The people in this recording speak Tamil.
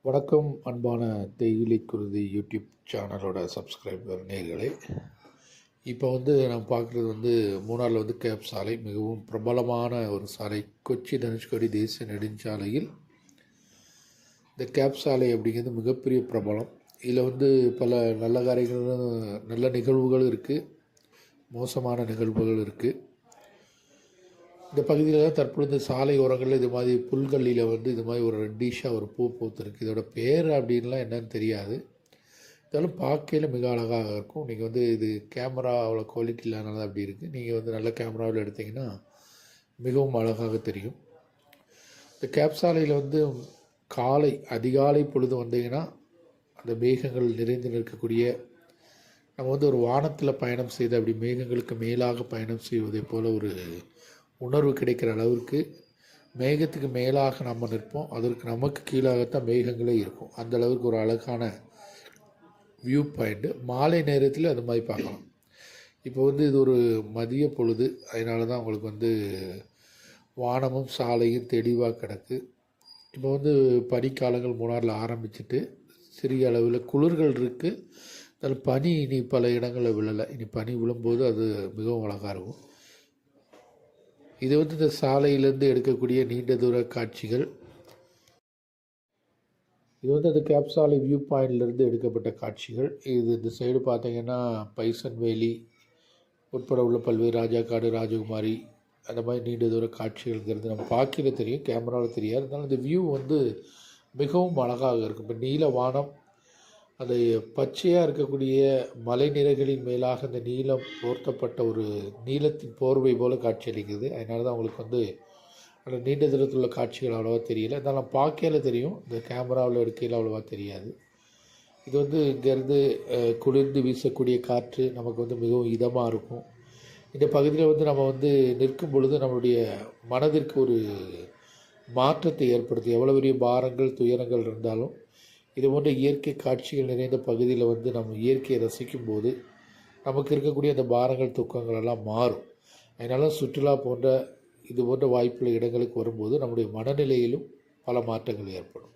வணக்கம் அன்பான தேயிலை குருதி யூடியூப் சேனலோட சப்ஸ்கிரைபர் நேயர்களே. இப்போ நம்ம பார்க்குறது மூணாரில் கேப் சாலை மிகவும் பிரபலமான ஒரு சாலை. கொச்சி தனுஷ்கோடி தேசிய நெடுஞ்சாலையில் இந்த கேப் சாலை அப்படிங்கிறது மிகப்பெரிய பிரபலம். இதில் பல நல்ல காரியங்களும் நல்ல நிகழ்வுகளும் இருக்குது, மோசமான நிகழ்வுகள் இருக்குது. இந்த பகுதியில் தற்பொழுது சாலை ஓரங்களில் இது மாதிரி புல்கள்லியில் இது மாதிரி ஒரு ரெட்டிஷாக ஒரு பூ பூத்துருக்கு. இதோட பேர் அப்படின்லாம் என்னன்னு தெரியாது. இதெல்லாம் பார்க்கையில் மிக அழகாக இருக்கும். நீங்கள் இது கேமரா அவ்வளோ குவாலிட்டி இல்லாதனால அப்படி இருக்குது. நீங்கள் நல்ல கேமராவில் எடுத்திங்கன்னா மிகவும் அழகாக தெரியும். இந்த கேப் சாலையில் காலை அதிகாலை பொழுது வந்தீங்கன்னா அந்த மேகங்கள் நிறைந்து நிற்கக்கூடிய நம்ம ஒரு வானத்தில் பயணம் செய்து அப்படி மேகங்களுக்கு மேலாக பயணம் செய்வதை போல் ஒரு உணர்வு கிடைக்கிற அளவிற்கு மேகத்துக்கு மேலாக நம்ம நிற்போம். அதற்கு நமக்கு கீழாகத்தான் மேகங்களே இருக்கும். அந்த அளவுக்கு ஒரு அழகான வியூ பாயிண்ட்டு. மாலை நேரத்தில் அது மாதிரி பார்க்கலாம். இப்போ இது ஒரு மதிய பொழுது, அதனால தான் உங்களுக்கு வானமும் சாலையும் தெளிவாக கிடக்கு. இப்போ பனிக்காலங்கள் மூணாரில் ஆரம்பிச்சுட்டு சிறிய அளவில் குளிர்கள் இருக்குது. அதில் பனி இனி பல இடங்களில் விழலை. இனி பனி விழும்போது அது மிகவும் அழகாக இருக்கும். இது இந்த சாலையிலேருந்து எடுக்கக்கூடிய நீண்ட தூர காட்சிகள். இது அந்த கேப் சாலை வியூ பாயிண்ட்லேருந்து எடுக்கப்பட்ட காட்சிகள். இது இந்த சைடு பார்த்திங்கன்னா பைசன் வேலி உட்பட உள்ள பல்வேறு ராஜாக்காடு, ராஜகுமாரி, அந்த மாதிரி நீண்ட தூர காட்சிகள்ங்கிறது நம்ம பார்க்கல தெரியும், கேமராவில் தெரியாது. இருந்தாலும் இந்த வியூ மிகவும் அழகாக இருக்கும். இப்போ நீல வானம், அந்த பச்சையாக இருக்கக்கூடிய மலைநிரைகளின் மேலாக அந்த நீலம் போர்த்தப்பட்ட ஒரு நீலத்தின் போர்வை போல் காட்சி அளிக்குது. அதனால தான் உங்களுக்கு அந்த நீண்ட தூரத்தில் உள்ள காட்சிகள் அவ்வளோவா தெரியல. இதெல்லாம் பார்க்கையில் தெரியும், இந்த கேமராவில் எடுக்கையில் அவ்வளோவா தெரியாது. இது இங்கேருந்து குளிர்ந்து வீசக்கூடிய காற்று நமக்கு மிகவும் இதமாக இருக்கும். இந்த பகுதியில் நம்ம நிற்கும் பொழுது நம்மளுடைய மனதிற்கு ஒரு மாற்றத்தை ஏற்படுத்தும். எவ்வளோ பெரிய பாரங்கள் துயரங்கள் இருந்தாலும் இது போன்ற இயற்கை காட்சிகள் நிறைந்த பகுதியில் நம்ம இயற்கையை ரசிக்கும் போது நமக்கு இருக்கக்கூடிய அந்த பாரங்கள் துக்கங்கள் எல்லாம் மாறும். அதனால சுற்றுலா போன்ற இது போன்ற வாய்ப்புள்ள இடங்களுக்கு வரும்போது நம்முடைய மனநிலையிலும் பல மாற்றங்கள் ஏற்படும்.